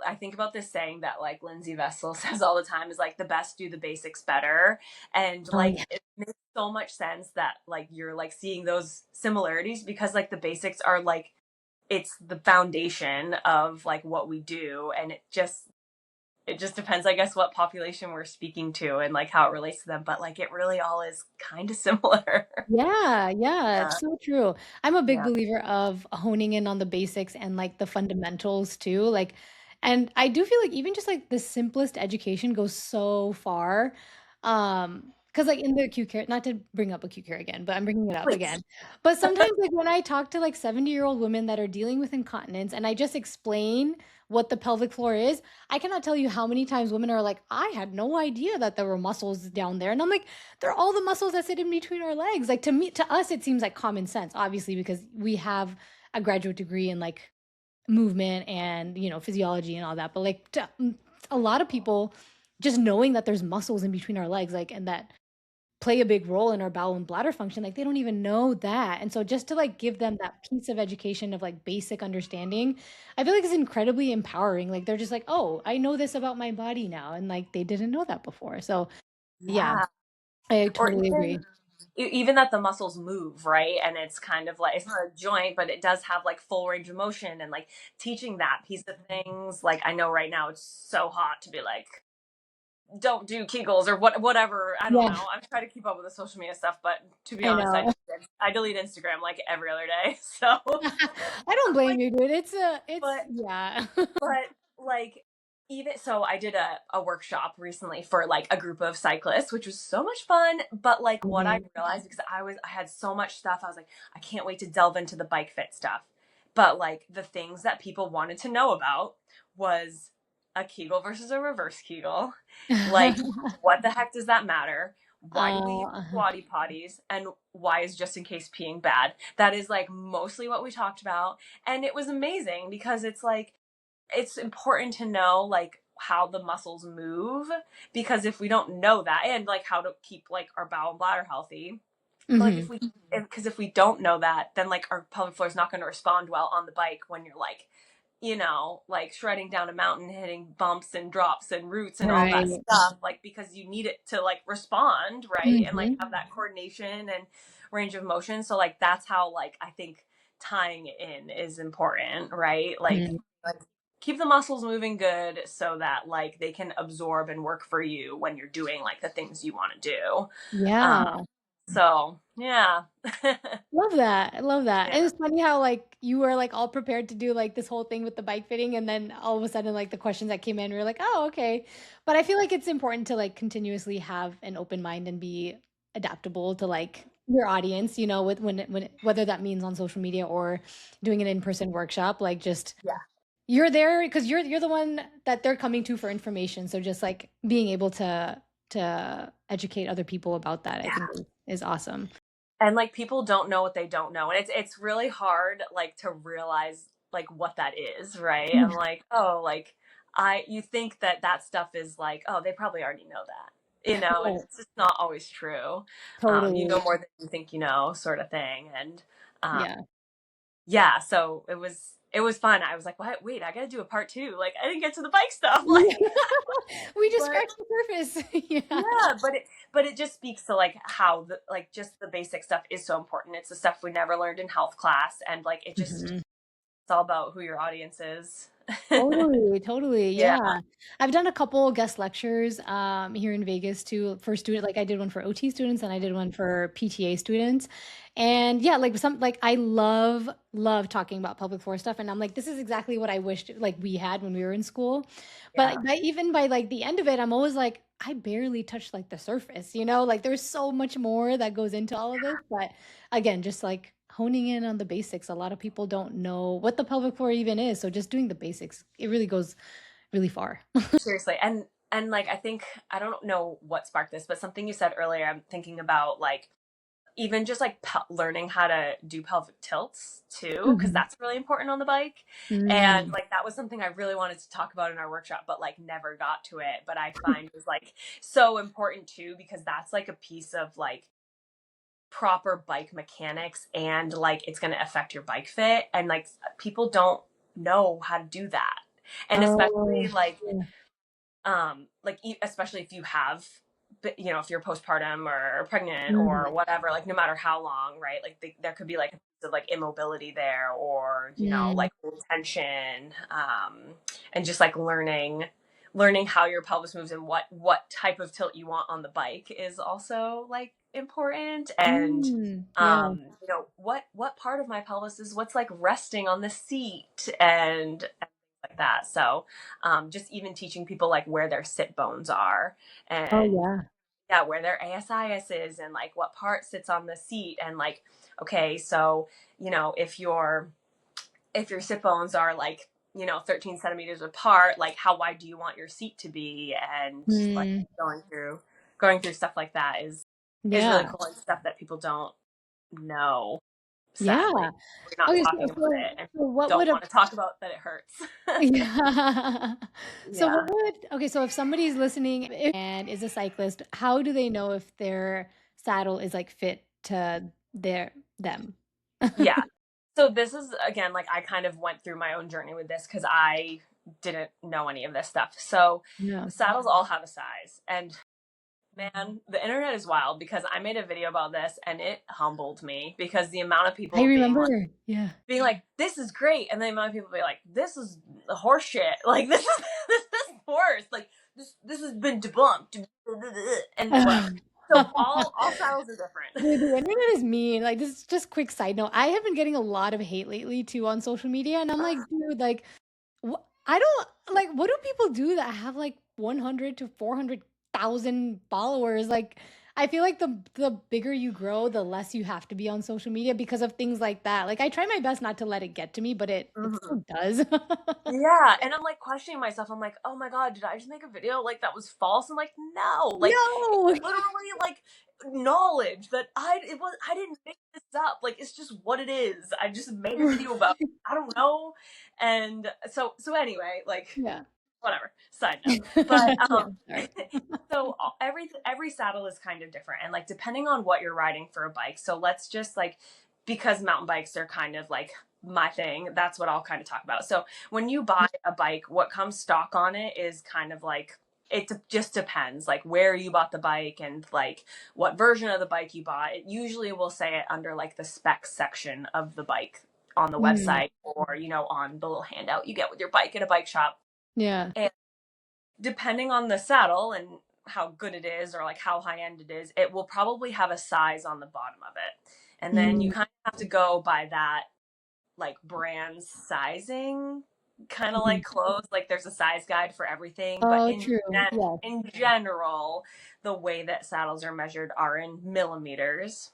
S2: I think about this saying that like Lindsay Vessel says all the time is like, the best do the basics better. And
S1: Oh
S2: like,
S1: yeah.
S2: it makes so much sense that like you're like seeing those similarities because like the basics are like, it's the foundation of like what we do. And it just depends, I guess, what population we're speaking to and like how it relates to them. But like it really all is kind of similar.
S1: Yeah, yeah,
S2: Yeah.
S1: it's so true. I'm a big
S2: Yeah.
S1: believer of honing in on the basics and like the fundamentals too. Like, and I do feel like even just like the simplest education goes so far. Because like in the acute care, not to bring up acute care again, but I'm bringing it up
S2: Please.
S1: again. But sometimes like when I talk to like 70-year-old women that are dealing with incontinence and I just explain what the pelvic floor is, I cannot tell you how many times women are like, I had no idea that there were muscles down there. And I'm like, they're all the muscles that sit in between our legs. Like to us, it seems like common sense, obviously, because we have a graduate degree in like movement and physiology and all that. But like a lot of people, just knowing that there's muscles in between our legs, like and that play a big role in our bowel and bladder function, like they don't even know that. And so just to like give them that piece of education of like basic understanding, I feel like it's incredibly empowering. Like they're just like, oh, I know this about my body now, and like they didn't know that before. So yeah,
S2: Yeah.
S1: I
S2: Or
S1: totally agree.
S2: even that the muscles move, right? And it's kind of like, it's not a joint, but it does have like full range of motion, and like teaching that piece of things. Like I know right now it's so hot to be like, don't do Kegels or whatever. I don't
S1: Yeah,
S2: know. I'm trying to keep up with the social media stuff, but to be
S1: I
S2: honest,
S1: know.
S2: I delete Instagram like every other day. So,
S1: I don't blame
S2: like,
S1: you, dude. It's
S2: but
S1: yeah.
S2: but like, even so, I did a workshop recently for like a group of cyclists, which was so much fun. But like what I
S1: Mhm.
S2: realized, because I had so much stuff, I was like, I can't wait to delve into the bike fit stuff. But like the things that people wanted to know about was a Kegel versus a reverse Kegel. Like, what the heck does that matter? Why do we use
S1: Uh,
S2: squatty potties? And why is just in case peeing bad? That is like mostly what we talked about. And it was amazing because it's like, it's important to know like how the muscles move, because if we don't know that, and like how to keep like our bowel and bladder healthy, but like
S1: mhm.
S2: if we don't know that, then like our pelvic floor is not going to respond well on the bike when you're like, like shredding down a mountain, hitting bumps and drops and roots and all that
S1: Right.
S2: stuff, like because you need it to like respond, right? And like
S1: Mhm.
S2: have that coordination and range of motion. So like that's how like I think tying it in is important, right?
S1: Mhm.
S2: Like keep the muscles moving good so that like they can absorb and work for you when you're doing like the things you want to do. Um,
S1: Yeah.
S2: So yeah.
S1: Love that. I love that.
S2: Yeah.
S1: And it's funny how like you were like all prepared to do like this whole thing with the bike fitting, and then all of a sudden like the questions that came in, we were like, oh, okay. But I feel like it's important to like continuously have an open mind and be adaptable to like your audience, you know, with whether that means on social media or doing an in-person workshop, like just
S2: Yeah.
S1: you're there because you're the one that they're coming to for information. So just like being able to educate other people about that, I think is awesome.
S2: And like people don't know what they don't know, and it's really hard like to realize like what that is, right? And like, oh, like I you think that that stuff is like, oh, they probably already know that, and
S1: Right.
S2: it's just not always true. You know
S1: Totally.
S2: more than you think you know, sort of thing. And um
S1: Yeah.
S2: yeah, so it was fun. I was like, what? Wait, I gotta do a part two. Like I didn't get to the bike stuff.
S1: Yeah.
S2: Like,
S1: We just
S2: but
S1: scratched the surface. Yeah.
S2: yeah, but it just speaks to like how the like just the basic stuff is so important. It's the stuff we never learned in health class, and like
S1: Mhm.
S2: it's all about who your audience is.
S1: Totally, totally.
S2: Yeah,
S1: Yeah. I've done a couple guest lectures here in Vegas too for student like I did one for OT students and I did one for PTA students. And yeah, like some like I love talking about public floor stuff, and I'm like this is exactly what I wished like we had when we were in school. But
S2: yeah,
S1: even by like the end of it, I'm always like I barely touched like the surface, you know? Like there's so much more that goes into all of this, but again, just like honing in on the basics. A lot of people don't know what the pelvic floor even is. So just doing the basics, it really goes really far.
S2: seriously. And like I think I don't know what sparked this, but something you said earlier, I'm thinking about like even just like learning how to do pelvic tilts too, because
S1: Mhm.
S2: that's really important on the bike. And
S1: Mm.
S2: like that was something I really wanted to talk about in our workshop, but like never got to it. But I find was like so important too, because that's like a piece of like proper bike mechanics, and like it's going to affect your bike fit, and like people don't know how to do that. And especially
S1: Oh, yeah.
S2: like especially if you have if you're postpartum or pregnant or
S1: Mhm.
S2: whatever, like no matter how long, right, like there could be like a piece of like immobility there, or
S1: Mm.
S2: like tension, and just like learning how your pelvis moves and what type of tilt you want on the bike is also like important. And
S1: Mm. Yeah.
S2: what part of my pelvis is what's like resting on the seat, and like that. So just even teaching people like where their sit bones are,
S1: Oh,
S2: and
S1: yeah.
S2: yeah, where their ASIS is, and like what part sits on the seat, and like, okay, so if your sit bones are like 13 centimeters apart, like how wide do you want your seat to be, and like
S1: Mm.
S2: going through stuff like that is really
S1: Yeah.
S2: cool, and stuff that people don't know, sadly.
S1: Yeah.
S2: We're not
S1: Okay,
S2: talking about it, and
S1: so what
S2: don't
S1: would a
S2: want to talk about that it hurts.
S1: yeah. So what
S2: Yeah.
S1: would okay, so if somebody's listening and is a cyclist, how do they know if their saddle is like fit to them?
S2: Yeah. So this is again, like I kind of went through my own journey with this because I didn't know any of this stuff. So
S1: Yeah.
S2: saddles all have a size, and man, the internet is wild, because I made a video about this and it humbled me, because the amount of
S1: I
S2: people
S1: remember. Yeah.
S2: being like, this is great, and the amount of people being like, this is horse shit. Like this is this is horse. Like this has been debunked and whatever. So all saddles are different.
S1: Dude, the internet is mean. Like, this is just quick side note. I have been getting a lot of hate lately too on social media, and I'm like, dude, like, I don't like. What do people do that have like 100 to 400,000 followers? Like, I feel like the bigger you grow, the less you have to be on social media because of things like that. Like, I try my best not to let it get to me, but it
S2: Mhm.
S1: still does.
S2: Yeah, and I'm like questioning myself. I'm like, oh my god, did I just make a video like that was false? And like, no, like it's
S1: No.
S2: literally like knowledge that I didn't make this up. Like it's just what it is. I just made a video about it. I don't know. And so anyway, like
S1: Yeah.
S2: whatever. Side note, but
S1: Yeah. Sorry.
S2: so every saddle is kind of different, and like depending on what you're riding for a bike. So let's just like, because mountain bikes are kind of like my thing, that's what I'll kind of talk about. So when you buy a bike, what comes stock on it is kind of like, just depends like where you bought the bike and like what version of the bike you bought. It usually will say it under like the specs section of the bike on the
S1: Mm,
S2: website, or on the little handout you get with your bike at a bike shop.
S1: yeah.
S2: And depending on the saddle and how good it is or like how high end it is, it will probably have a size on the bottom of it. And then you kind of have to go by that like brand sizing, kind of like clothes. Like there's a size guide for everything, but
S1: Oh, true. Yeah.
S2: in general, the way that saddles are measured are in millimeters.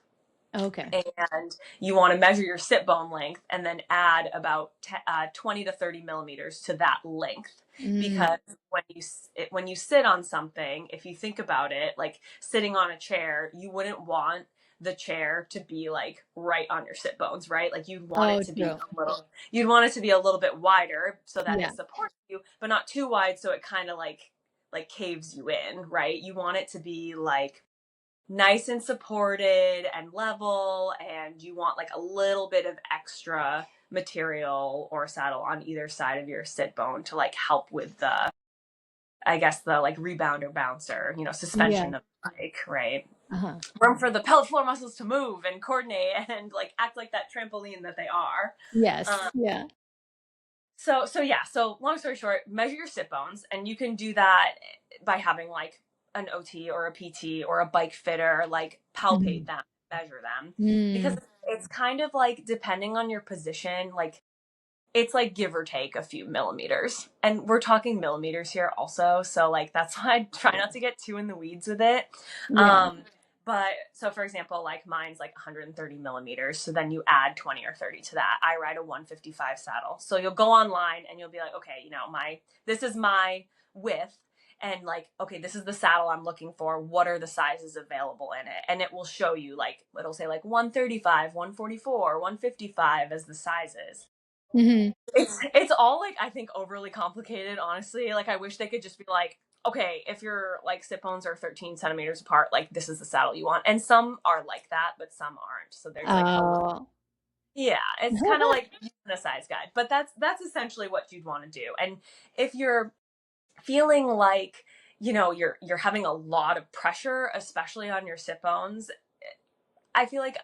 S1: Okay.
S2: And you want to measure your sit bone length and then add about 20 to 30 millimeters to that length. Because when you sit on something, if you think about it, like sitting on a chair, you wouldn't want the chair to be like right on your sit bones, right? Like you'd want it
S1: Oh,
S2: to be
S1: true.
S2: you'd want it to be a little bit wider so that
S1: Yeah.
S2: it supports you, but not too wide so it kind of like caves you in, right? You want it to be like nice and supported and level, and you want like a little bit of extra material or saddle on either side of your sit bone to like help with the, I guess, the like rebound or bouncer,
S1: Yeah.
S2: suspension of the bike, right?
S1: Uh-huh.
S2: Room for the pelvic floor muscles to move and coordinate and like act like that trampoline that they are.
S1: Yes. Yeah.
S2: So long story short, measure your sit bones, and you can do that by having like an OT or a PT or a bike fitter like palpate them, measure them, because it's kind of like depending on your position, like it's like give or take a few millimeters, and we're talking millimeters here also, so like that's why I try not to get too in the weeds with it.
S1: Yeah.
S2: But so for example, like mine's like 130 millimeters. So then you add 20 or 30 to that. I ride a 155 saddle. So you'll go online and you'll be like, okay, this is my width. And like, okay, this is the saddle I'm looking for. What are the sizes available in it? And it will show you like, it'll say like 135, 144, 155 as the sizes. It's all like, I think, overly complicated, honestly. Like I wish they could just be like, okay, if your like sit bones are 13 centimeters apart, like this is the saddle you want. And some are like that, but some aren't. So there's like a little,
S1: Oh.
S2: yeah, it's kind of like a size guide, but that's essentially what you'd want to do. And if you're feeling like, you're having a lot of pressure, especially on your sit bones, I feel like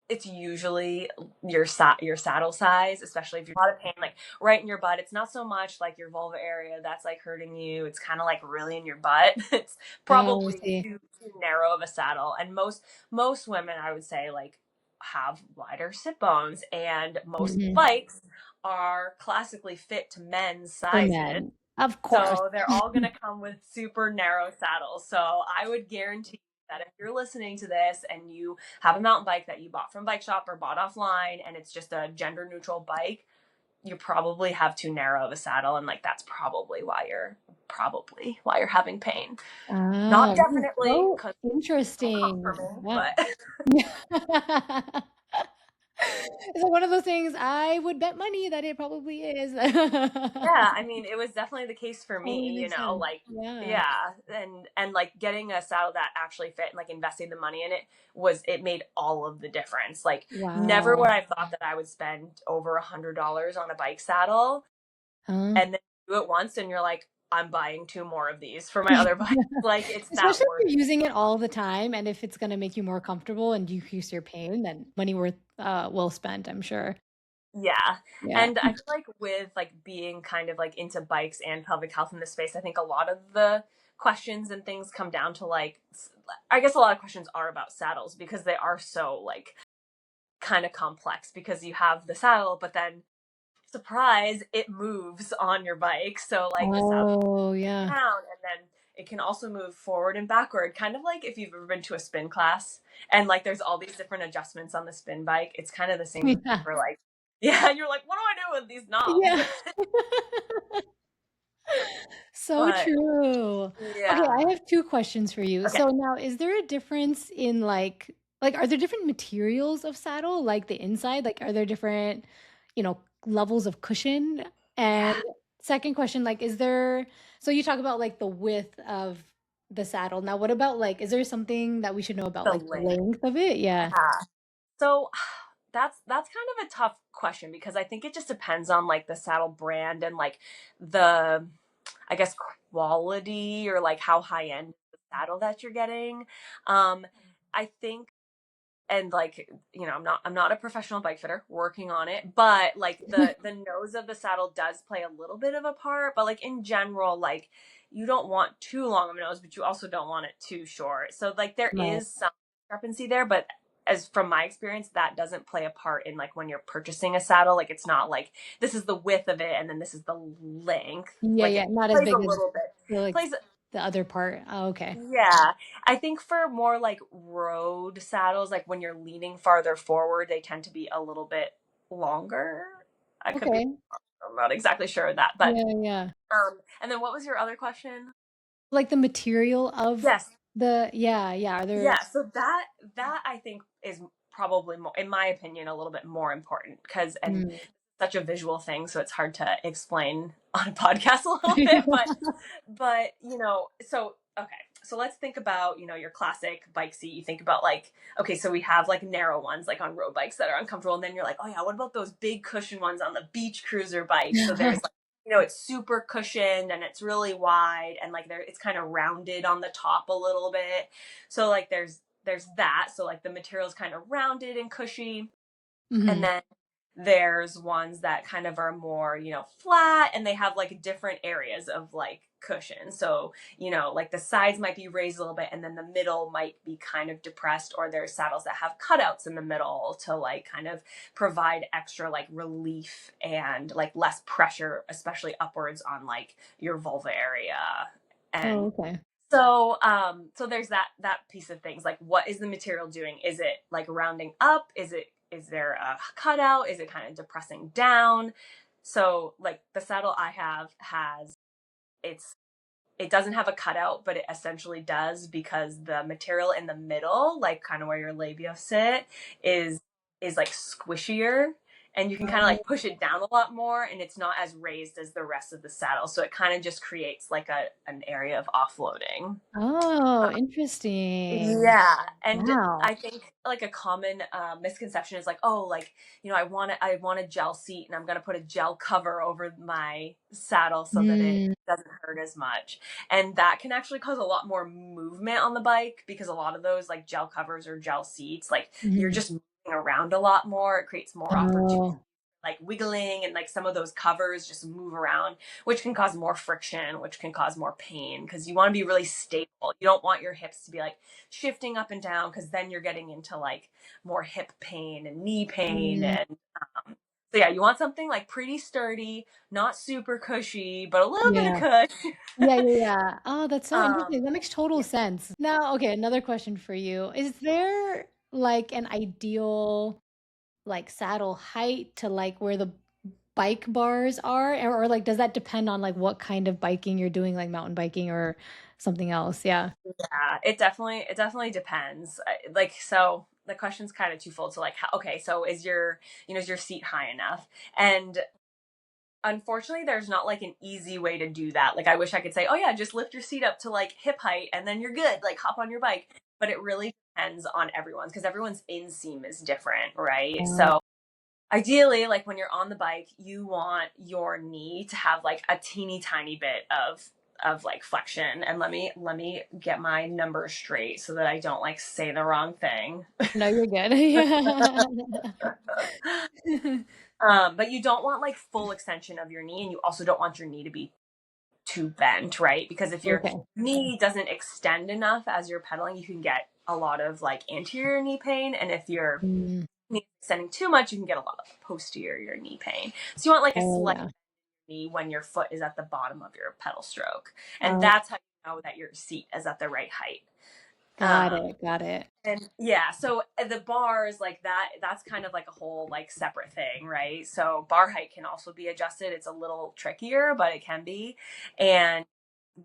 S2: it's usually your saddle size, especially if you're in a lot of pain, like right in your butt. It's not so much like your vulva area that's like hurting you. It's kind of like really in your butt. It's
S1: Oh, I
S2: probably
S1: see.
S2: too narrow of a saddle. And most women, I would say, like have wider sit bones, and most bikes are classically fit to men's
S1: For
S2: sizes.
S1: men. Of course.
S2: So they're all going to come with super narrow saddles. So I would guarantee that if you're listening to this and you have a mountain bike that you bought from Bike Shop or bought offline and it's just a gender neutral bike, you probably have too narrow of a saddle, and like that's probably why you're having pain. Not definitely,
S1: So
S2: because
S1: interesting.
S2: for me,
S1: Yeah.
S2: but
S1: It's like one of those things I would bet money that it probably is.
S2: yeah, I mean, it was definitely the case for
S1: Totally
S2: me,
S1: makes sense.
S2: like,
S1: Yeah.
S2: yeah, and like getting a saddle that actually fit and like investing the money in it made all of the difference. Like, never would
S1: Wow.
S2: I thought that I would spend over $100 on a bike saddle,
S1: Huh?
S2: and then do it once, and you're like, I'm buying 2 more of these for my other bike. Like, it's that
S1: Especially
S2: worth.
S1: if you're using it all the time, and if it's gonna make you more comfortable and decrease your pain, then money worth well spent, I'm sure.
S2: Yeah.
S1: Yeah.
S2: And I feel like with like being kind of like into bikes and pelvic health in this space, I think a lot of the questions and things come down to like, I guess a lot of questions are about saddles because they are so like kind of complex, because you have the saddle, but then surprise, it moves on your bike. So like the saddle
S1: Oh, yeah.
S2: down, and then it can also move forward and backward, kind of like if you've ever been to a spin class and like there's all these different adjustments on the spin bike. It's kind of the same
S1: Yeah.
S2: for like, yeah, you're like, what do I do with these knobs?
S1: Yeah. So
S2: But
S1: true. Okay,
S2: yeah,
S1: I have 2 questions for you.
S2: okay,
S1: So now, is there a difference in like, are there different materials of saddle, like the inside? Like, are there different, levels of cushion? And
S2: yeah,
S1: second question, like, so you talk about like the width of the saddle. Now, what about like, is there something that we should know about
S2: the
S1: like the
S2: length.
S1: length of it? Yeah.
S2: Yeah. So that's kind of a tough question, because I think it just depends on like the saddle brand and like the, I guess, quality or like how high end the saddle that you're getting. I think, and like, I'm not a professional bike fitter, working on it, but like the nose of the saddle does play a little bit of a part. But like in general, like you don't want too long of a nose, but you also don't want it too short. So like there
S1: Right.
S2: is some discrepancy there, but as from my experience, that doesn't play a part in like when you're purchasing a saddle. Like it's not like this is the width of it and then this is the length.
S1: Yeah,
S2: Like
S1: yeah,
S2: it
S1: not as
S2: plays a
S1: big as
S2: little bit.
S1: like
S2: Plays
S1: the other part. Oh, okay.
S2: Yeah. I think for more like road saddles, like when you're leaning farther forward, they tend to be a little bit longer. I could be
S1: Okay.
S2: I'm not exactly sure of that, but
S1: Yeah, yeah.
S2: and then what was your other question?
S1: Like the material of
S2: Yes.
S1: yeah, are there
S2: Yeah, so that I think is probably more, in my opinion, a little bit more important because and
S1: mm.
S2: such a visual thing, so it's hard to explain on a podcast a little bit, but so okay, so let's think about your classic bike seat. You think about like, okay, so we have like narrow ones like on road bikes that are uncomfortable, and then you're like, oh yeah, what about those big cushion ones on the beach cruiser bike? So there's like, it's super cushioned and it's really wide and like it's kind of rounded on the top a little bit. So like there's that. So like the material is kind of rounded and cushy. And
S1: Mhm.
S2: then there's ones that kind of are more, flat and they have like different areas of like cushion. So, like the sides might be raised a little bit and then the middle might be kind of depressed, or there's saddles that have cutouts in the middle to like kind of provide extra like relief and like less pressure, especially upwards on like your vulva area.
S1: Oh,
S2: And
S1: okay.
S2: so there's that piece of things. Like, what is the material doing? Is it like rounding up? Is there a cutout? Is it kind of depressing down? So like the saddle I have it's it doesn't have a cutout, but it essentially does because the material in the middle, like kind of where your labia sit, is like squishier, and you can kind of like push it down a lot more, and it's not as raised as the rest of the saddle. So it kind of just creates like an area of offloading.
S1: Oh, interesting.
S2: Yeah, and
S1: Wow.
S2: I think like a common misconception is like, oh, like I want a gel seat, and I'm gonna put a gel cover over my saddle so that it
S1: Mm,
S2: doesn't hurt as much, and that can actually cause a lot more movement on the bike because a lot of those like gel covers or gel seats, like you're
S1: mhm.
S2: just moving around a lot more. It creates more opportunity
S1: Oh,
S2: like wiggling, and like some of those covers just move around, which can cause more friction, which can cause more pain because you want to be really stable. You don't want your hips to be like shifting up and down because then you're getting into like more hip pain and knee pain.
S1: mm,
S2: And so yeah, you want something like pretty sturdy, not super cushy, but a little bit of
S1: yeah.
S2: cush.
S1: Yeah, yeah, yeah. Oh, that's so
S2: um
S1: interesting. That makes total
S2: yeah.
S1: sense. Now, okay, another question for you. Is there like an ideal like saddle height to like where the bike bars are? Or like does that depend on like what kind of biking you're doing, like mountain biking or something else? Yeah.
S2: Yeah, it definitely depends. Like, so the question's kind of twofold. So like, okay, so is your seat high enough? And unfortunately, there's not like an easy way to do that. Like, I wish I could say, oh yeah, just lift your seat up to like hip height and then you're good. Like, hop on your bike. But it really depends on everyone's because everyone's inseam is different, right?
S1: Uh,
S2: So ideally, like when you're on the bike, you want your knee to have like a teeny tiny bit of like flexion. And let me get my numbers straight so that I don't like say the wrong thing.
S1: no, you're good. Yeah.
S2: But you don't want like full extension of your knee, and you also don't want your knee to be too bent, right? Because if your
S1: Okay.
S2: knee doesn't extend enough as you're pedaling, you can get a lot of like anterior knee pain. And if your
S1: Mm.
S2: knee is extending too much, you can get a lot of posterior knee pain. So you want like a
S1: Oh,
S2: slight
S1: yeah.
S2: knee when your foot is at the bottom of your pedal stroke. And
S1: Oh,
S2: that's how you know that your seat is at the right height.
S1: got it. Got it.
S2: And yeah, so the bars like that's kind of like a whole like separate thing, right? So bar height can also be adjusted. It's a little trickier, but it can be. And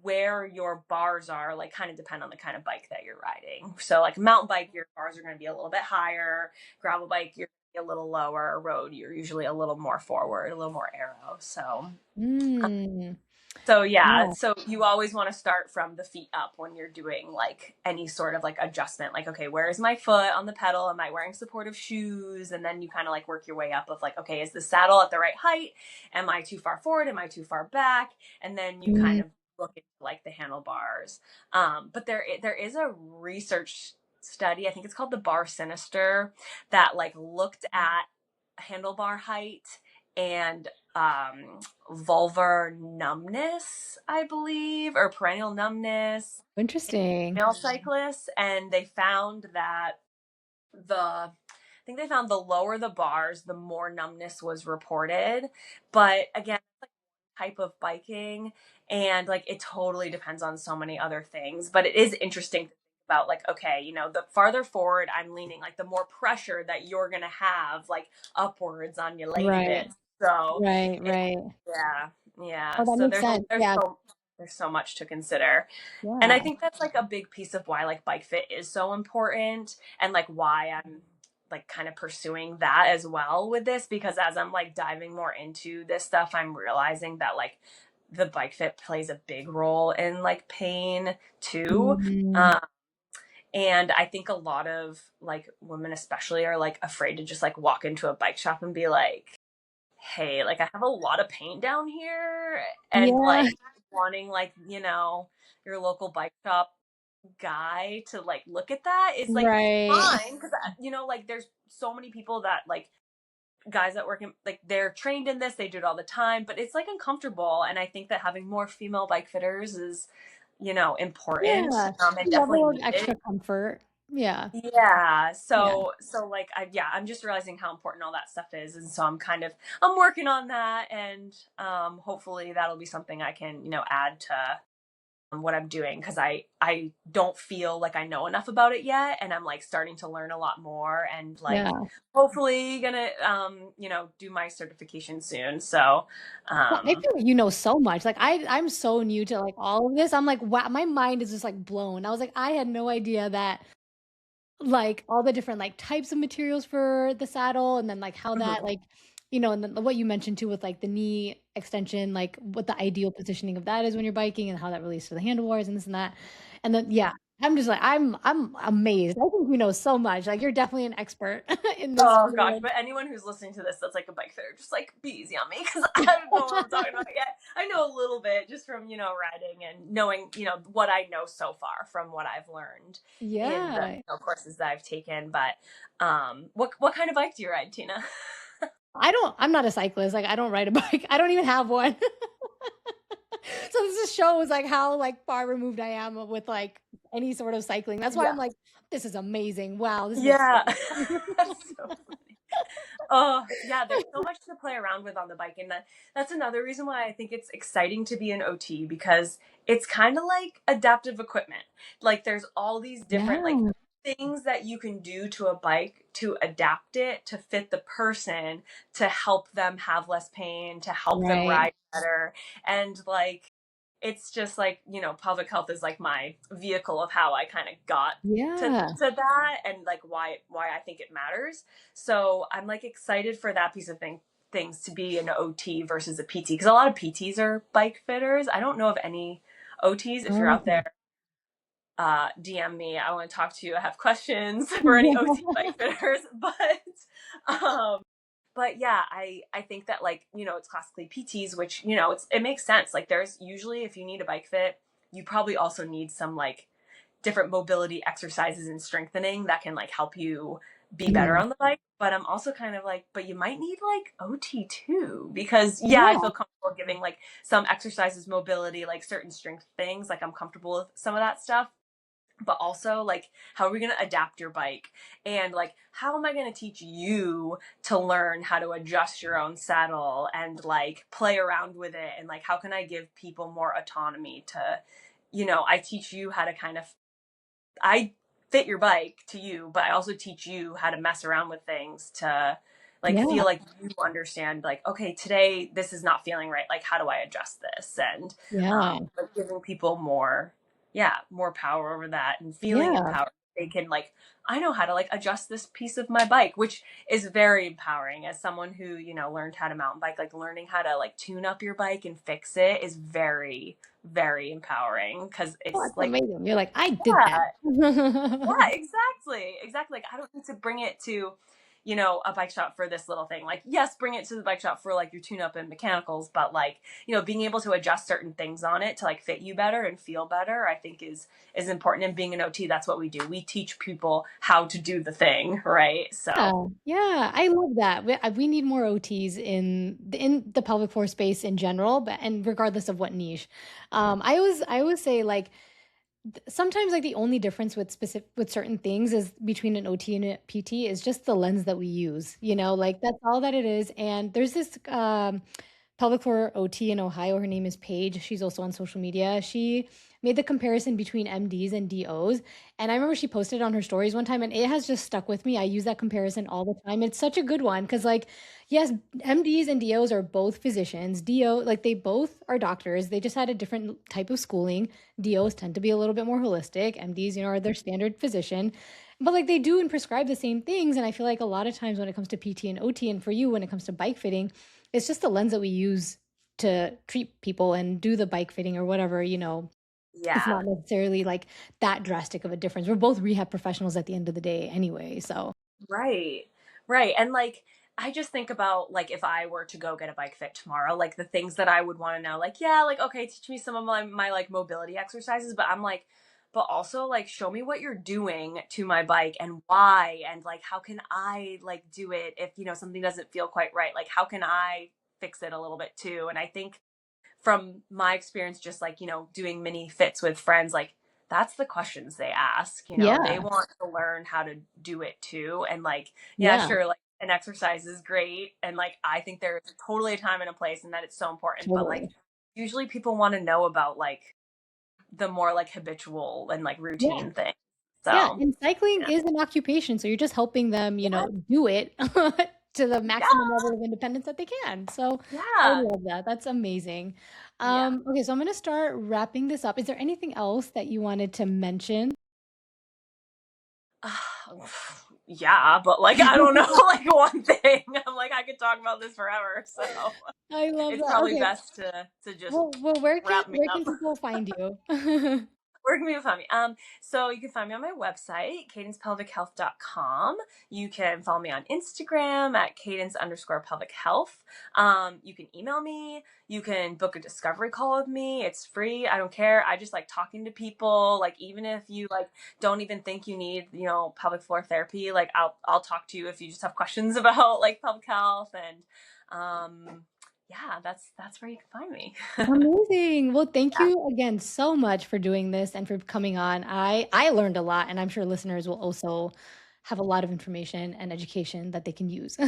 S2: where your bars are like kind of depend on the kind of bike that you're riding. So like mountain bike, your bars are going to be a little bit higher. Gravel bike, you're a little lower. Road, you're usually a little more forward, a little more arrow.
S1: Mm.
S2: So yeah,
S1: Yeah.
S2: so you always want to start from the feet up when you're doing like any sort of like adjustment. Like, okay, where is my foot on the pedal? Am I wearing supportive shoes? And then you kind of like work your way up of like, okay, is the saddle at the right height? Am I too far forward? Am I too far back? And then you kind
S1: Mm.
S2: of look into like the handlebars. But there is a research study, I think it's called the Bar Sinister, that like looked at handlebar height and vulvar numbness, I believe, or perennial numbness in
S1: Interesting.
S2: female cyclists. And they found that I think they found the lower the bars, the more numbness was reported. But again, type of biking, and like it totally depends on so many other things. But it is interesting to think about, like, okay, the farther forward I'm leaning, like the more pressure that you're gonna have like upwards on your lady
S1: Right.
S2: bits. So
S1: Right.
S2: it,
S1: Right.
S2: yeah.
S1: Oh, that
S2: So
S1: makes sense. Yeah.
S2: there's so much to consider. And I
S1: Yeah.
S2: think that's like a big piece of why like bike fit is so important, and like why I'm like kind of pursuing that as well with this, because as I'm like diving more into this stuff, I'm realizing that like the bike fit plays a big role in like pain too.
S1: Mhm.
S2: Um, and I think a lot of like women especially are like afraid to just like walk into a bike shop and be like, hey, like I have a lot of pain down here, and
S1: Yeah.
S2: like wanting like, your local bike shop guy to like look at that is like
S1: Right.
S2: fine, because like there's so many people that like guys that work in like they're trained in this, they do it all the time, but it's like uncomfortable. And I think that having more female bike fitters is important,
S1: Yeah.
S2: and
S1: A
S2: definitely
S1: level of
S2: needed.
S1: extra comfort. Yeah.
S2: Yeah.
S1: Yeah.
S2: So like I'm just realizing how important all that stuff is. And so I'm working on that, and hopefully that'll be something I can, add to what I'm doing, because I don't feel like I know enough about it yet, and I'm like starting to learn a lot more, and like
S1: Yeah.
S2: hopefully gonna do my certification soon. So
S1: Well, I feel like you know so much. Like I'm so new to like all of this. I'm like, wow, my mind is just like blown. I was like, I had no idea that like all the different like types of materials for the saddle, and then like how that
S2: mhm.
S1: like and then what you mentioned too with like the knee extension, like what the ideal positioning of that is when you're biking and how that relates to the handlebars and this and that. And then yeah, I'm just like I'm amazed. I think you know so much. Like you're definitely an expert in this
S2: Oh gosh,
S1: field.
S2: but anyone who's listening to this that's like a bike fitter, just like be easy on me, because I don't know what I'm talking about yet. I know a little bit just from riding and knowing what I know so far from what I've learned in the
S1: Yeah.
S2: courses that I've taken. But what kind of bike do you ride, Tina?
S1: I'm not a cyclist. Like I don't ride a bike. I don't even have one. So this just shows like how like far removed I am with like any sort of cycling. That's why I'm
S2: Yeah,
S1: like, this is amazing. Wow, this makes
S2: yeah.
S1: sense.
S2: That's so funny. Oh, yeah, there's so much to play around with on the bike, and that's another reason why I think it's exciting to be an OT, because it's kind of like adaptive equipment. Like there's all these different like
S1: Yeah.
S2: things that you can do to a bike to adapt it to fit the person, to help them have less pain, to help them
S1: Right.
S2: ride better. And like it's just like, pelvic health is like my vehicle of how I kind of got
S1: Yeah.
S2: to that, and like why I think it matters. So I'm like excited for that piece of things to be an OT versus a PT, because a lot of PTs are bike fitters. I don't know of any OTs. If you're out
S1: Okay.
S2: there, DM me. I want to talk to you. I have questions for any OT bike fitters. Um, but yeah, I think that like it's classically PTs, which it makes sense. Like there's usually, if you need a bike fit, you probably also need some like different mobility exercises and strengthening that can like help you be better
S1: Mhm.
S2: on the bike. But I'm also kind of like, but you might need like OT too, because yeah, I
S1: Yeah.
S2: feel comfortable giving like some exercises, mobility, like certain strength things. Like I'm comfortable with some of that stuff. But also like, how are we going to adapt your bike, and like how am I going to teach you to learn how to adjust your own saddle and like play around with it, and like how can I give people more autonomy to I teach you how to kind of I fit your bike to you, but I also teach you how to mess around with things to like
S1: Yeah.
S2: feel like you understand, like, okay, today this is not feeling right. Like, how do I adjust this? And
S1: Yeah.
S2: like giving people more, yeah, more power over that, and feeling
S1: Yeah.
S2: empowered. They can like, I know how to like adjust this piece of my bike, which is very empowering as someone who, learned how to mountain bike. Like learning how to like tune up your bike and fix it is very, very empowering, because
S1: Oh,
S2: it's
S1: that's
S2: like,
S1: amazing. You're like, I did
S2: yeah,
S1: that.
S2: yeah, exactly. Exactly. Like I don't need to bring it to, a bike shop for this little thing. Like, yes, bring it to the bike shop for like your tune up and mechanicals, but like, being able to adjust certain things on it to like fit you better and feel better, I think is important. And being an OT, that's what we do. We teach people how to do the thing, right?
S1: Yeah,
S2: So
S1: yeah, I love that. We need more OTs in the pelvic floor space in general, but and regardless of what niche. I always say like sometimes like the only difference with certain things is between an OT and a PT is just the lens that we use, like that's all that it is. And there's this pelvic floor OT in Ohio. Her name is Paige. She's also on social media. She made the comparison between MDs and DOs. And I remember she posted it on her stories one time and it has just stuck with me. I use that comparison all the time. It's such a good one because like, yes, MDs and DOs are both physicians. DO, like they both are doctors. They just had a different type of schooling. DOs tend to be a little bit more holistic. MDs, are their standard physician. But like they do and prescribe the same things. And I feel like a lot of times when it comes to PT and OT, and for you when it comes to bike fitting, it's just the lens that we use to treat people and do the bike fitting or whatever, it's
S2: yeah.
S1: not necessarily like that drastic of a difference. We're both rehab professionals at the end of the day anyway, so.
S2: Right. Right. And like, I just think about like if I were to go get a bike fit tomorrow, like the things that I would want to know, like, yeah, like, okay, teach me some of my like mobility exercises, but I'm like, but also like show me what you're doing to my bike and why, and like how can I like do it if something doesn't feel quite right? Like how can I fix it a little bit too? And I think from my experience, just like, doing mini fits with friends, like that's the questions they ask, they
S1: Yeah,
S2: want to learn how to do it too. And like, yeah,
S1: yeah,
S2: sure, like an exercise is great. And like, I think there's totally a time and a place and that it's so important. But like,
S1: totally.
S2: usually people want to know about like the more like habitual and like
S1: Yeah.
S2: routine thing.
S1: Yeah,
S2: So,
S1: and cycling
S2: yeah.
S1: is an occupation, so you're just helping them, do it to the
S2: Yeah.
S1: maximum level of independence that they can. So I
S2: Yeah.
S1: love that. That's amazing.
S2: Yeah.
S1: Okay, so I'm gonna start wrapping this up. Is there anything else that you wanted to mention?
S2: Yeah, but like I don't know, like one thing. I'm like I could talk about this forever, so
S1: I love
S2: it's
S1: that.
S2: probably
S1: Okay.
S2: best to just
S1: Well, where can
S2: wrap me
S1: where
S2: up.
S1: can people find you?
S2: Where can people find me? So you can find me on my website, cadencepelvichealth.com. You can follow me on Instagram at cadence_pelvic health. You can email me. You can book a discovery call with me. It's free. I don't care. I just like talking to people. Like even if you like don't even think you need, pelvic floor therapy, like I'll talk to you if you just have questions about like pelvic health and yeah, that's where you can find me.
S1: Amazing. Well, thank
S2: Yeah.
S1: you again so much for doing this and for coming on. I learned a lot, and I'm sure listeners will also have a lot of information and education that they can use.